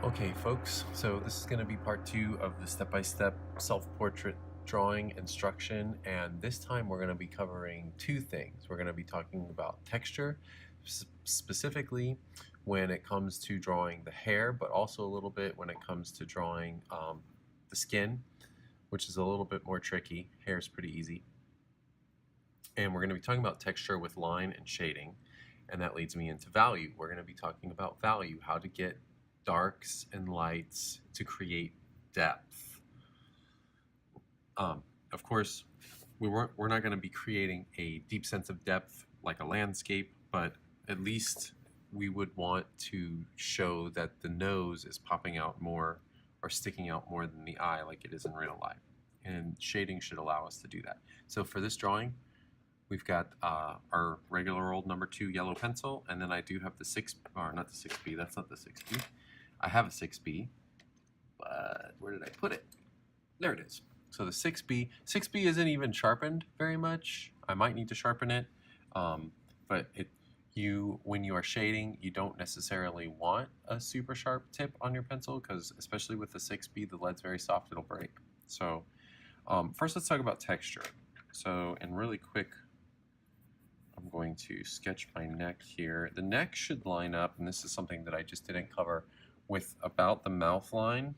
Okay, folks, so this is going to be part 2 of the step-by-step self-portrait drawing instruction, and this time we're going to be covering two things. We're going to be talking about texture, specifically when it comes to drawing the hair, but also a little bit when it comes to drawing the skin, which is a little bit more tricky. Hair is pretty easy. And we're going to be talking about texture with line and shading, and that leads me into value. We're going to be talking about value, how to get darks and lights to create depth. Of course, we're not going to be creating a deep sense of depth like a landscape, but at least we would want to show that the nose is popping out more or sticking out more than the eye like it is in real life. And shading should allow us to do that. So for this drawing, we've got our regular old number 2 yellow pencil, and then I do have the 6, or not the 6B, that's not the 6B. I have a 6B, but where did I put it? There it is. So the 6B isn't even sharpened very much. I might need to sharpen it, but when you are shading, you don't necessarily want a super sharp tip on your pencil, because especially with the 6B, the lead's very soft, it'll break. So first let's talk about texture. So, and really quick, I'm going to sketch my neck here. The neck should line up, and this is something that I just didn't cover, with about the mouth line.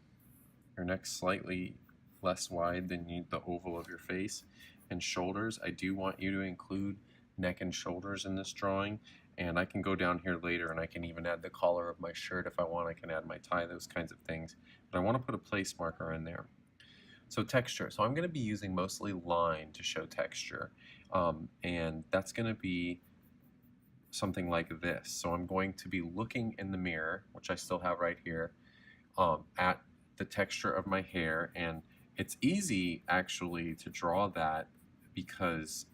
Your neck's slightly less wide than the oval of your face. And shoulders, I do want you to include neck and shoulders in this drawing, and I can go down here later and I can even add the collar of my shirt if I want. I can add my tie, those kinds of things. But I want to put a place marker in there. So texture, so I'm going to be using mostly line to show texture, and that's going to be something like this. So I'm going to be looking in the mirror, which I still have right here, at the texture of my hair, and it's easy actually to draw that because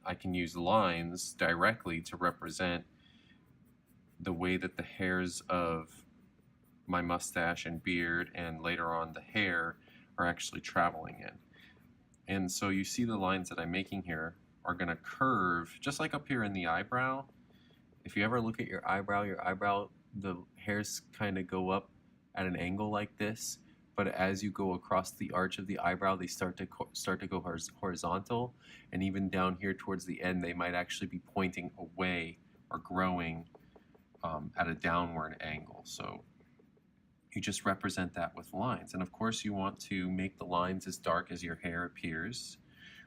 I can use lines directly to represent the way that the hairs of my mustache and beard and later on the hair are actually traveling in. And so you see the lines that I'm making here are going to curve just like up here in the eyebrow. If you ever look at your eyebrow, the hairs kind of go up at an angle like this, but as you go across the arch of the eyebrow, they start to go horizontal, and even down here towards the end, they might actually be pointing away or growing at a downward angle. So you just represent that with lines. And of course, you want to make the lines as dark as your hair appears.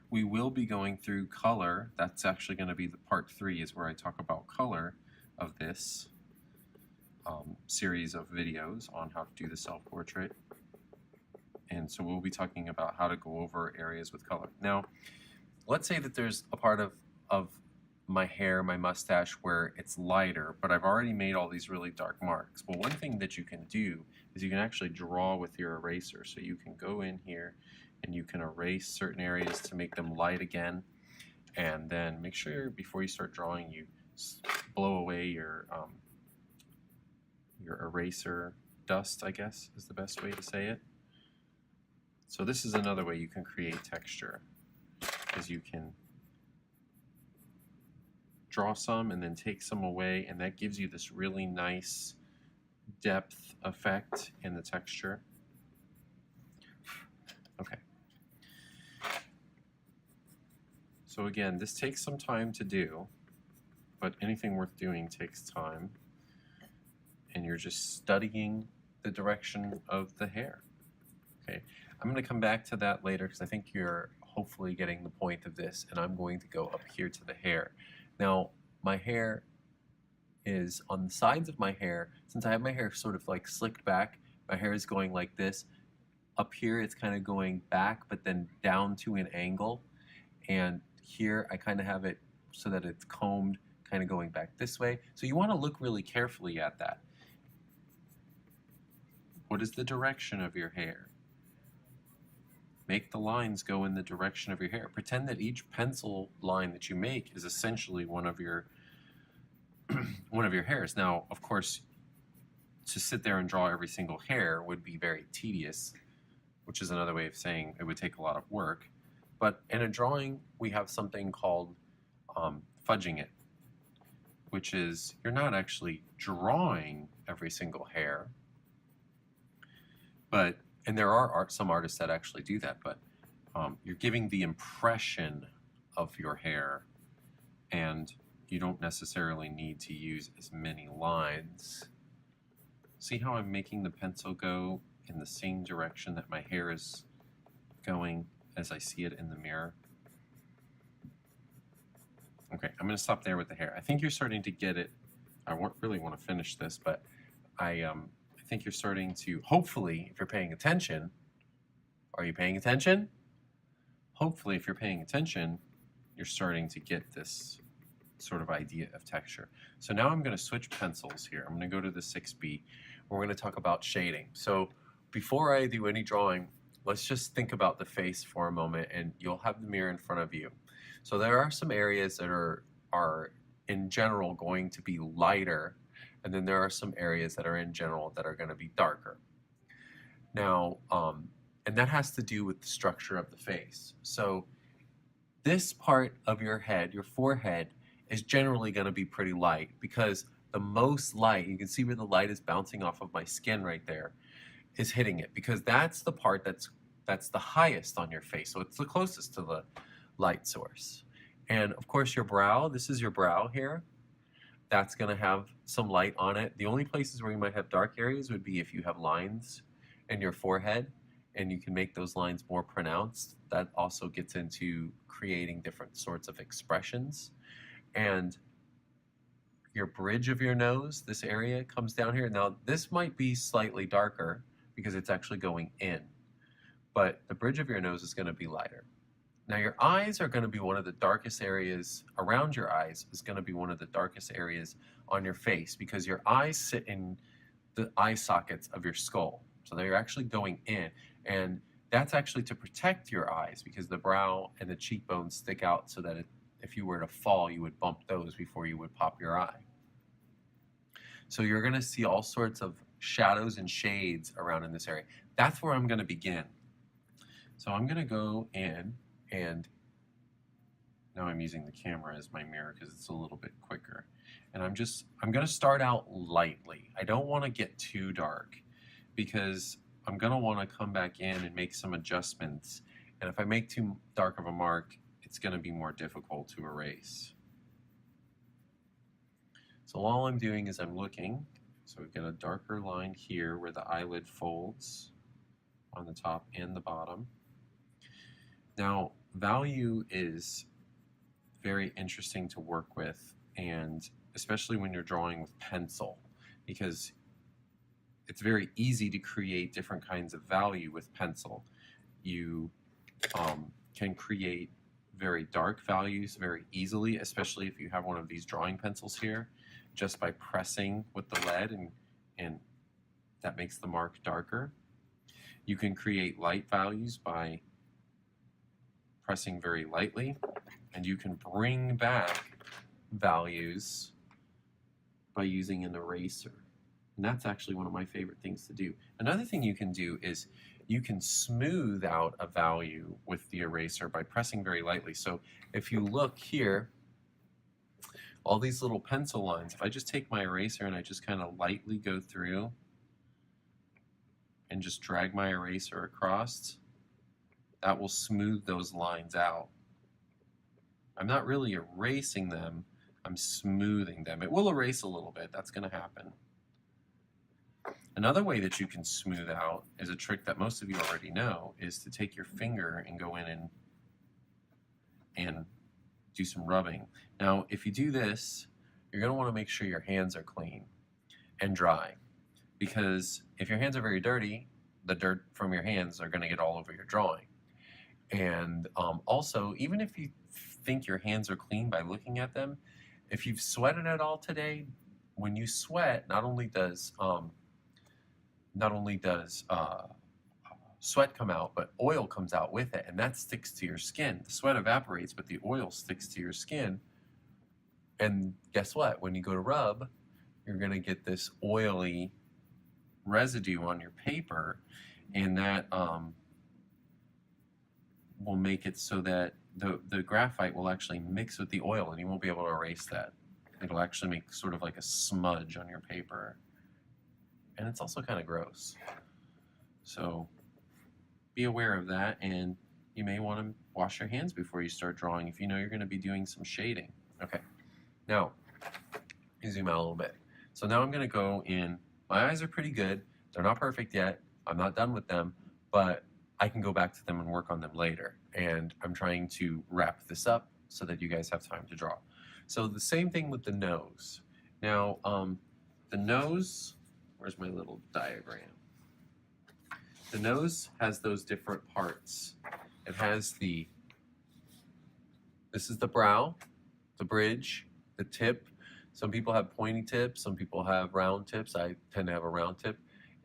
We will be going through color. That's actually going to be the part 3, is where I talk about color of this series of videos on how to do the self-portrait. And so we'll be talking about how to go over areas with color. Now, let's say that there's a part of my hair, my mustache, where it's lighter, but I've already made all these really dark marks. Well, one thing that you can do is you can actually draw with your eraser. So you can go in here and you can erase certain areas to make them light again. And then make sure before you start drawing, you blow away your eraser dust, I guess is the best way to say it. So this is another way you can create texture, is you can draw some and then take some away, and that gives you this really nice depth effect in the texture. Okay. So again, this takes some time to do, but anything worth doing takes time, and you're just studying the direction of the hair. Okay, I'm going to come back to that later because I think you're hopefully getting the point of this, and I'm going to go up here to the hair. Now, my hair is on the sides of my hair. Since I have my hair sort of like slicked back, my hair is going like this. Up here, it's kind of going back, but then down to an angle. And here, I kind of have it so that it's combed, kind of going back this way. So you want to look really carefully at that. What is the direction of your hair? Make the lines go in the direction of your hair. Pretend that each pencil line that you make is essentially one of your hairs. Now, of course, to sit there and draw every single hair would be very tedious, which is another way of saying it would take a lot of work. But in a drawing, we have something called fudging it, which is you're not actually drawing every single hair. But, and there are some artists that actually do that, but you're giving the impression of your hair, and you don't necessarily need to use as many lines. See how I'm making the pencil go in the same direction that my hair is going as I see it in the mirror? Okay, I'm going to stop there with the hair. I think you're starting to get it. I really want to finish this, but I think you're starting to, hopefully, if you're paying attention, are you paying attention? Hopefully, if you're paying attention, you're starting to get this sort of idea of texture. So now I'm going to switch pencils here. I'm going to go to the 6B. We're going to talk about shading. So before I do any drawing, let's just think about the face for a moment, and you'll have the mirror in front of you. So there are some areas that are in general going to be lighter, and then there are some areas that are in general that are going to be darker. Now, and that has to do with the structure of the face. So this part of your head, your forehead, is generally going to be pretty light, because the most light, you can see where the light is bouncing off of my skin right there, is hitting it, because that's the part that's the highest on your face. So it's the closest to the light source. And of course your brow, this is your brow here, that's going to have some light on it. The only places where you might have dark areas would be if you have lines in your forehead, and you can make those lines more pronounced. That also gets into creating different sorts of expressions. And your bridge of your nose, this area comes down here. Now this might be slightly darker because it's actually going in, but the bridge of your nose is going to be lighter. Now your eyes are going to be one of the darkest areas. Around your eyes is going to be one of the darkest areas on your face, because your eyes sit in the eye sockets of your skull. So they're actually going in, and that's actually to protect your eyes, because the brow and the cheekbones stick out so that if you were to fall, you would bump those before you would pop your eye. So you're going to see all sorts of shadows and shades around in this area. That's where I'm going to begin. So I'm going to go in, and now I'm using the camera as my mirror because it's a little bit quicker. And I'm going to start out lightly. I don't want to get too dark, because I'm going to want to come back in and make some adjustments. And if I make too dark of a mark, it's going to be more difficult to erase. So all I'm doing is I'm looking. So we've got a darker line here where the eyelid folds on the top and the bottom. Now, value is very interesting to work with, and especially when you're drawing with pencil, because it's very easy to create different kinds of value with pencil. You can create very dark values very easily, especially if you have one of these drawing pencils here, just by pressing with the lead, and that makes the mark darker. You can create light values by pressing very lightly, and you can bring back values by using an eraser. And that's actually one of my favorite things to do. Another thing you can do is you can smooth out a value with the eraser by pressing very lightly. So if you look here, all these little pencil lines, if I just take my eraser and I just kind of lightly go through and just drag my eraser across, that will smooth those lines out. I'm not really erasing them, I'm smoothing them. It will erase a little bit, that's going to happen. Another way that you can smooth out is a trick that most of you already know, is to take your finger and go in and do some rubbing. Now, if you do this, you're going to want to make sure your hands are clean and dry, because if your hands are very dirty, the dirt from your hands are going to get all over your drawing. And also, even if you think your hands are clean by looking at them, if you've sweated at all today, when you sweat, not only does sweat come out, but oil comes out with it, and that sticks to your skin. The sweat evaporates, but the oil sticks to your skin. And guess what? When you go to rub, you're going to get this oily residue on your paper, and that will make it so that the graphite will actually mix with the oil, and you won't be able to erase that. It'll actually make sort of like a smudge on your paper. and it's also kind of gross. So be aware of that, and you may want to wash your hands before you start drawing if you know you're going to be doing some shading. Okay, now you zoom out a little bit. So now I'm going to go in. My eyes are pretty good. They're not perfect yet. I'm not done with them, but I can go back to them and work on them later. And I'm trying to wrap this up so that you guys have time to draw. So the same thing with the nose. Now, the nose, where's my little diagram? The nose has those different parts. It has this is the brow, the bridge, the tip. Some people have pointy tips, some people have round tips. I tend to have a round tip.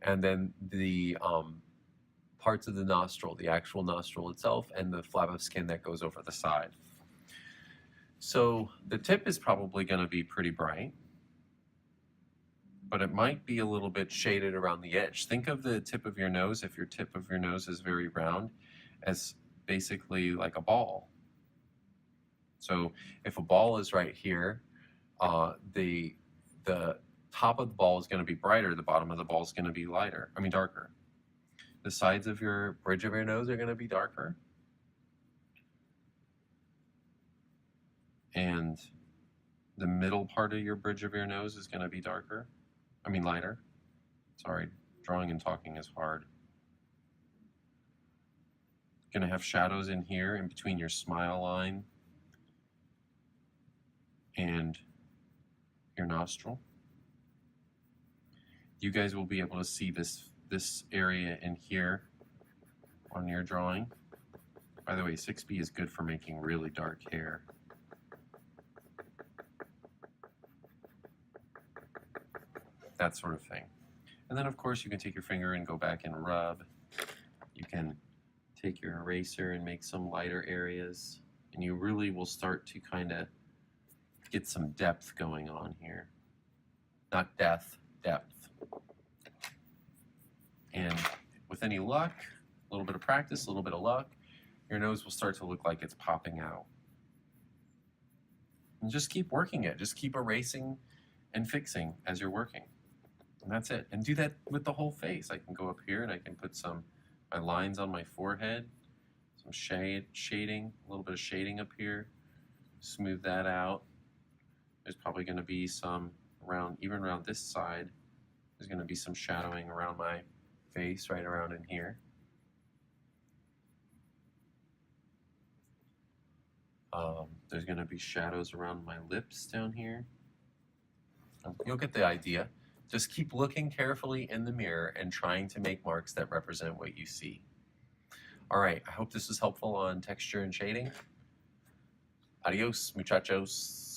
And then the parts of the nostril, the actual nostril itself, and the flap of skin that goes over the side. So the tip is probably going to be pretty bright, but it might be a little bit shaded around the edge. Think of the tip of your nose, if your tip of your nose is very round, as basically like a ball. So if a ball is right here, the top of the ball is going to be brighter, the bottom of the ball is going to be darker. The sides of your bridge of your nose are going to be darker. And the middle part of your bridge of your nose is going to be lighter. Sorry, drawing and talking is hard. Going to have shadows in here in between your smile line and your nostril. You guys will be able to see this area in here on your drawing. By the way, 6B is good for making really dark hair. That sort of thing. And then of course you can take your finger and go back and rub. You can take your eraser and make some lighter areas, and you really will start to kind of get some depth going on here. Not depth. And with any luck, a little bit of practice, a little bit of luck, your nose will start to look like it's popping out. And just keep working it. Just keep erasing and fixing as you're working. And that's it. And do that with the whole face. I can go up here and I can put my lines on my forehead, some shading, a little bit of shading up here, smooth that out. There's probably going to be some even around this side, there's going to be some shadowing around my face, right around in here. There's going to be shadows around my lips down here. You'll get the idea. Just keep looking carefully in the mirror and trying to make marks that represent what you see. All right, I hope this was helpful on texture and shading. Adios, muchachos.